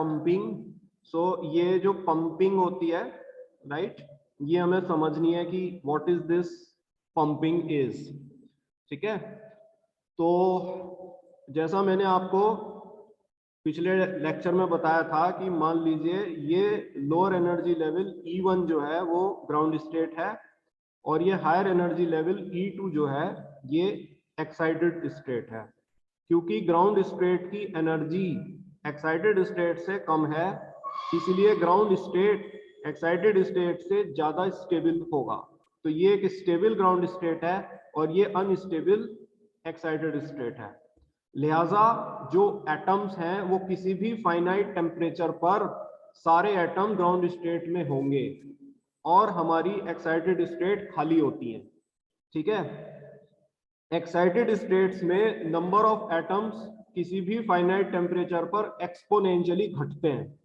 Pumping. सो ये जो pumping होती है, राइट, ये हमें समझनी है कि what is this pumping is. ठीक है, तो जैसा मैंने आपको पिछले लेक्चर में बताया था कि मान लीजिए ये लोअर एनर्जी लेवल E1 जो है वो ग्राउंड स्टेट है, और ये हायर एनर्जी लेवल E2 जो है ये एक्साइटेड स्टेट है। क्योंकि ग्राउंड स्टेट की एनर्जी एक्साइटेड स्टेट से कम है, इसलिए ग्राउंड स्टेट एक्साइटेड स्टेट से ज्यादा स्टेबल होगा। तो ये एक स्टेबल ग्राउंड स्टेट है और ये अनस्टेबल एक्साइटेड स्टेट है। लिहाजा जो एटम्स हैं वो किसी भी फाइनाइट टेम्परेचर पर सारे एटम ग्राउंड स्टेट में होंगे और हमारी एक्साइटेड स्टेट खाली होती है। ठीक है, एक्साइटेड स्टेट्स में नंबर ऑफ एटम्स किसी भी फाइनाइट टेम्परेचर पर एक्सपोनेंशियली घटते हैं,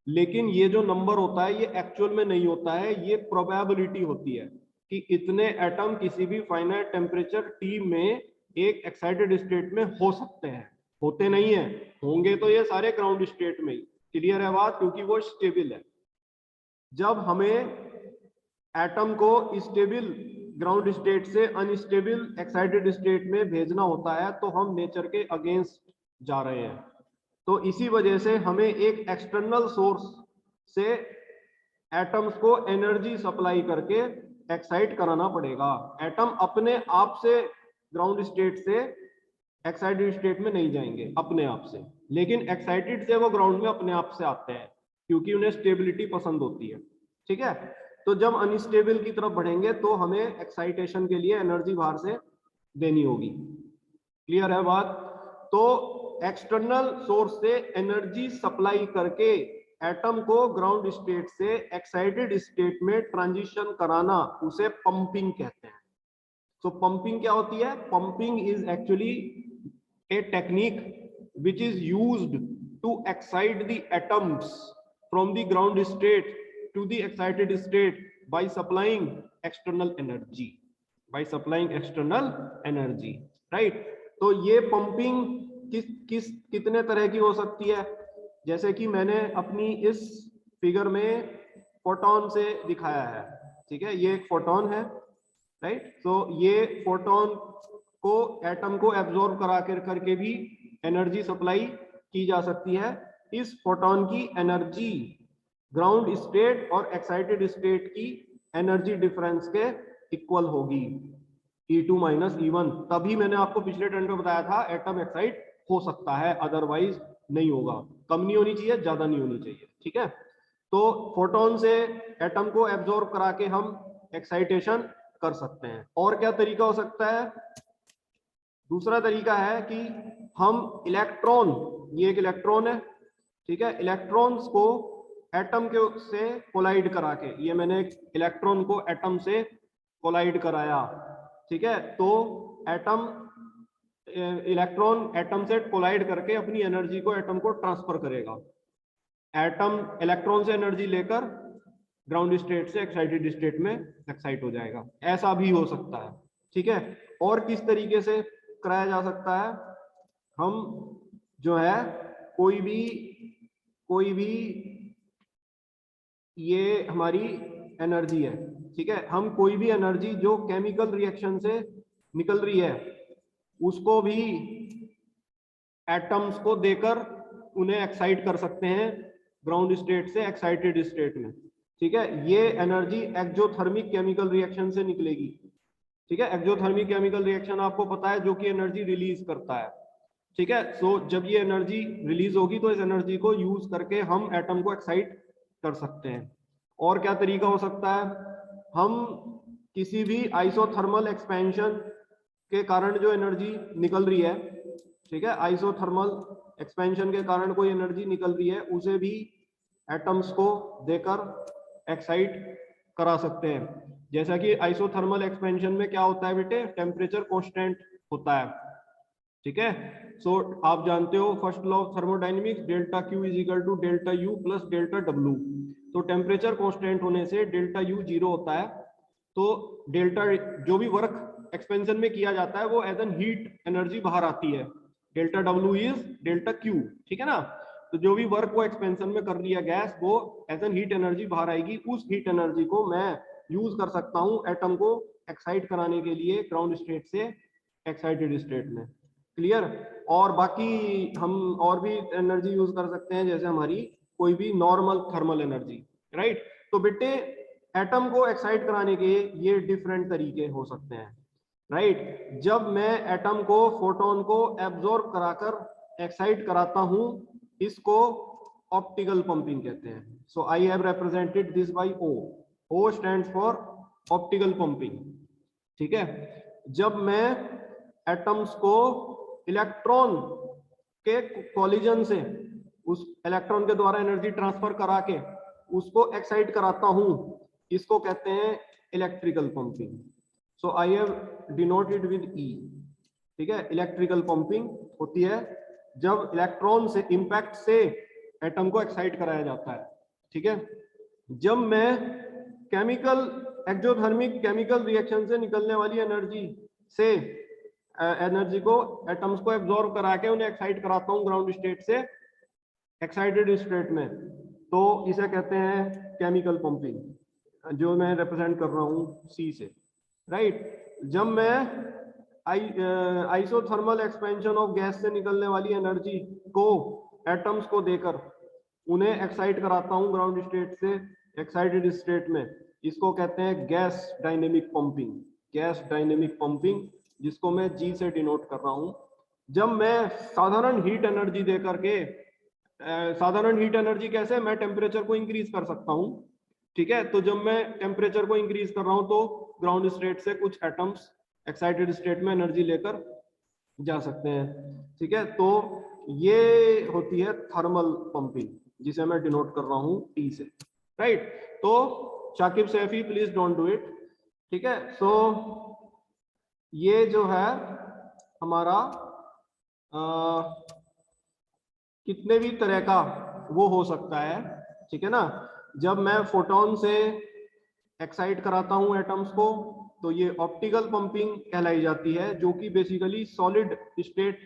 लेकिन ये जो नंबर होता है ये एक्चुअल में नहीं होता है, ये प्रोबेबिलिटी होती है कि इतने एटम किसी भी फाइनाइट टेम्परेचर T में एक एक्साइटेड स्टेट में हो सकते हैं। होते नहीं है, होंगे तो ये सारे ग्राउंड स्टेट में ही। क्लियर है बात, क्योंकि वो स्टेबल है। जब हमें एटम को स्टेबल ग्राउंड स्टेट से अनस्टेबल एक्साइटेड स्टेट में भेजना होता है तो हम नेचर के अगेंस्ट जा रहे हैं। तो इसी वजह से हमें एक एक्सटर्नल सोर्स से एटम्स को एनर्जी सप्लाई करके एक्साइट कराना पड़ेगा। एटम अपने आप से ग्राउंड स्टेट से एक्साइटेड स्टेट में नहीं जाएंगे अपने आप से, लेकिन एक्साइटेड से वो ग्राउंड में अपने आप से आते हैं क्योंकि उन्हें स्टेबिलिटी पसंद होती है। ठीक है, तो जब अनस्टेबल की तरफ बढ़ेंगे तो हमें एक्साइटेशन के लिए एनर्जी बाहर से देनी होगी। क्लियर है बात? तो एक्सटर्नल सोर्स से एनर्जी सप्लाई करके एटम को ग्राउंड स्टेट से एक्साइटेड स्टेट में ट्रांजिशन कराना, उसे पंपिंग कहते हैं। तो पंपिंग क्या होती है? Pumping is actually a technique which is used to excite the atoms from the ground state to the excited state by supplying external energy, right? तो ये पंपिंग कितने तरह की हो सकती है? जैसे कि मैंने अपनी इस फिगर में फोटोन से दिखाया है। ठीक है, ये एक फोटोन है, राइट? तो ये फोटोन को एटम को एब्जॉर्ब करा करके भी एनर्जी सप्लाई की जा सकती है। इस फोटोन की एनर्जी ग्राउंड स्टेट और एक्साइटेड स्टेट की एनर्जी डिफरेंस के इक्वल होगी, E2 माइनस E1। तभी मैंने आपको पिछले टर्न में बताया था एटम एक्साइट हो सकता है, अदरवाइज नहीं होगा। कम नहीं होनी चाहिए, ज्यादा नहीं होनी चाहिए। ठीक है, तो फोटोन से एटम को एब्जॉर्ब करा के हम एक्साइटेशन कर सकते हैं। और क्या तरीका हो सकता है? दूसरा तरीका है कि हम इलेक्ट्रॉन, ये एक इलेक्ट्रॉन है, ठीक है, इलेक्ट्रॉन्स को एटम के से कोलाइड करा के, ये मैंने एक इलेक्ट्रॉन को एटम से कोलाइड कराया। ठीक है, तो इलेक्ट्रॉन एटम से कोलाइड करके अपनी एनर्जी को एटम को ट्रांसफर करेगा। एटम इलेक्ट्रॉन से एनर्जी लेकर ग्राउंड स्टेट से एक्साइटेड स्टेट में एक्साइट हो जाएगा। ऐसा भी हो सकता है। ठीक है, और किस तरीके से कराया जा सकता है? हम जो है कोई भी ये हमारी एनर्जी है, ठीक है, हम कोई भी एनर्जी जो केमिकल रिएक्शन से निकल रही है उसको भी एटम्स को देकर उन्हें एक्साइट कर सकते हैं ग्राउंड स्टेट से एक्साइटेड स्टेट में। ठीक है, ये एनर्जी एक्सोथर्मिक केमिकल रिएक्शन से निकलेगी। ठीक है, एक्सोथर्मिक केमिकल रिएक्शन आपको पता है जो कि एनर्जी रिलीज करता है। ठीक है, सो जब ये एनर्जी रिलीज होगी तो इस एनर्जी को यूज करके हम एटम को एक्साइट कर सकते हैं। और क्या तरीका हो सकता है? हम किसी भी आइसोथर्मल एक्सपेंशन के कारण जो एनर्जी निकल रही है, ठीक है, आइसोथर्मल एक्सपेंशन के कारण कोई एनर्जी निकल रही है, उसे भी एटम्स को देकर एक्साइट करा सकते हैं। जैसा कि आइसोथर्मल एक्सपेंशन में क्या होता है बेटे? टेम्परेचर कांस्टेंट होता है। ठीक है, सो आप जानते हो first law of thermodynamics, delta Q is equal to delta U plus delta W। तो टेम्परेचर कांस्टेंट होने से डेल्टा U 0 होता है, तो डेल्टा जो भी वर्क एक्सपेंशन में किया जाता है वो एज एन हीट एनर्जी बाहर आती है। Delta W is delta Q। ठीक है ना, तो जो भी वर्क वो एक्सपेंशन में कर रही है गैस, वो एज एन हीट एनर्जी बाहर आएगी। उस हीट एनर्जी को मैं यूज कर सकता हूँ एटम को एक्साइट कराने के लिए ग्राउंड स्टेट से एक्साइटेड स्टेट में। क्लियर? और बाकी हम और भी एनर्जी यूज कर सकते हैं, जैसे हमारी कोई भी नॉर्मल थर्मल एनर्जी, राइट। तो बेटे एटम को एक्साइट कराने के ये डिफरेंट तरीके हो सकते हैं, राइट। जब मैं एटम को फोटोन को एब्जॉर्ब कराकर एक्साइट कराता हूं, इसको ऑप्टिकल पंपिंग कहते हैं। So I have represented this by O. O stands for optical pumping, ठीक है। जब मैं एटम्स को इलेक्ट्रॉन के कॉलिजन से उस इलेक्ट्रॉन के द्वारा एनर्जी ट्रांसफर करा के उसको एक्साइट कराता हूं, इसको कहते हैं electrical pumping. So I have denoted with E, ठीक है। इलेक्ट्रिकल पंपिंग होती है जब इलेक्ट्रॉन से इंपैक्ट से एटम को एक्साइट कराया जाता है, ठीक है। जब मैं केमिकल एक्सोथर्मिक केमिकल रिएक्शन से निकलने वाली एनर्जी से एनर्जी को एटम्स को एब्जॉर्ब करा के उन्हें एक्साइट कराता हूं ग्राउंड स्टेट से एक्साइटेड स्टेट में, तो इसे कहते हैं केमिकल पंपिंग, जो मैं रिप्रेजेंट कर रहा हूं सी से, राइट। जब मैं आइसोथर्मल एक्सपेंशन ऑफ गैस से निकलने वाली एनर्जी को एटम्स को देकर उन्हें एक्साइट कराता हूं ग्राउंड स्टेट से एक्साइटेड स्टेट में, इसको कहते हैं gas dynamic pumping. Gas dynamic pumping, जिसको मैं जी से डिनोट कर रहा हूं। जब मैं साधारण हीट एनर्जी देकर के साधारण हीट एनर्जी कैसे, मैं टेम्परेचर को इंक्रीज कर सकता हूं, ठीक है। तो जब मैं टेम्परेचर को इंक्रीज कर रहा हूं तो ग्राउंड स्टेट से कुछ एटम्स एक्साइटेड स्टेट में एनर्जी लेकर जा सकते हैं, ठीक है। तो ये होती है थर्मल पंपिंग, जिसे मैं डिनोट कर रहा हूं टी से, राइट। तो Shakib Saifi please don't do it, ठीक है। सो ये जो है हमारा कितने भी तरह का वो हो सकता है, ठीक है ना। जब मैं फोटोन से एक्साइट कराता हूं एटम्स को, तो ये ऑप्टिकल पंपिंग कहलाई जाती है, जो कि बेसिकली सॉलिड स्टेट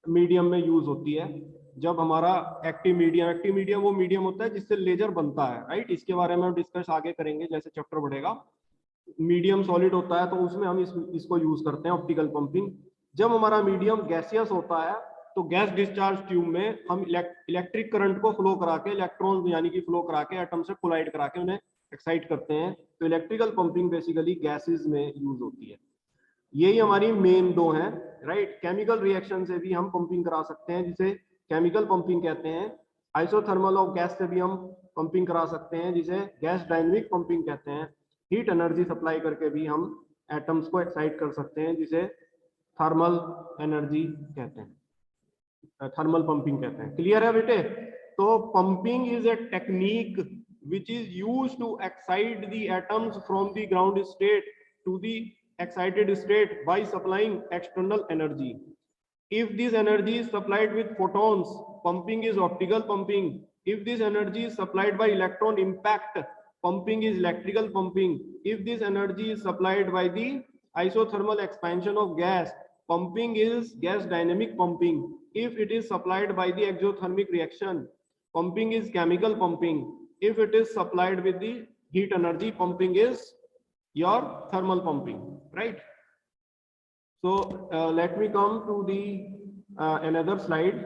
मीडियम में यूज होती है। जब हमारा एक्टिव मीडियम वो मीडियम होता है जिससे लेजर बनता है, राइट। इसके बारे में हम डिस्कस आगे करेंगे जैसे चैप्टर बढ़ेगा। मीडियम सॉलिड होता है तो उसमें हम इसको यूज करते हैं ऑप्टिकल पंपिंग। जब हमारा मीडियम गैसियस होता है तो गैस डिस्चार्ज ट्यूब में हम इलेक्ट्रिक करंट को फ्लो करा के, इलेक्ट्रॉन यानी कि फ्लो करा के एटम से कोलाइड करा के उन्हें एक्साइट करते हैं। तो इलेक्ट्रिकल पंपिंग बेसिकली गैसेस में यूज होती है। यही हमारी मेन दो हैं, राइट। केमिकल रिएक्शन से भी हम पंपिंग करा सकते हैं, जिसे केमिकल पंपिंग कहते हैं। आइसोथर्मल ऑफ गैस से भी हम पंपिंग करा सकते हैं, जिसे गैस डायनेमिक पंपिंग कहते हैं। हीट एनर्जी सप्लाई करके भी हम एटम्स को एक्साइट कर सकते हैं, जिसे थर्मल एनर्जी कहते हैं, थर्मल पंपिंग कहते हैं। क्लियर है बेटे? तो pumping is a technique which is used to excite the atoms from the ground state to the excited state by supplying external energy. If this energy is supplied with photons, pumping is optical pumping. If this energy is supplied by electron impact, pumping is electrical pumping. If this energy is supplied by the isothermal expansion of gas, pumping is gas dynamic pumping. If it is supplied by the exothermic reaction, pumping is chemical pumping. If it is supplied with the heat energy, pumping is your thermal pumping, right? So let me come to the another slide.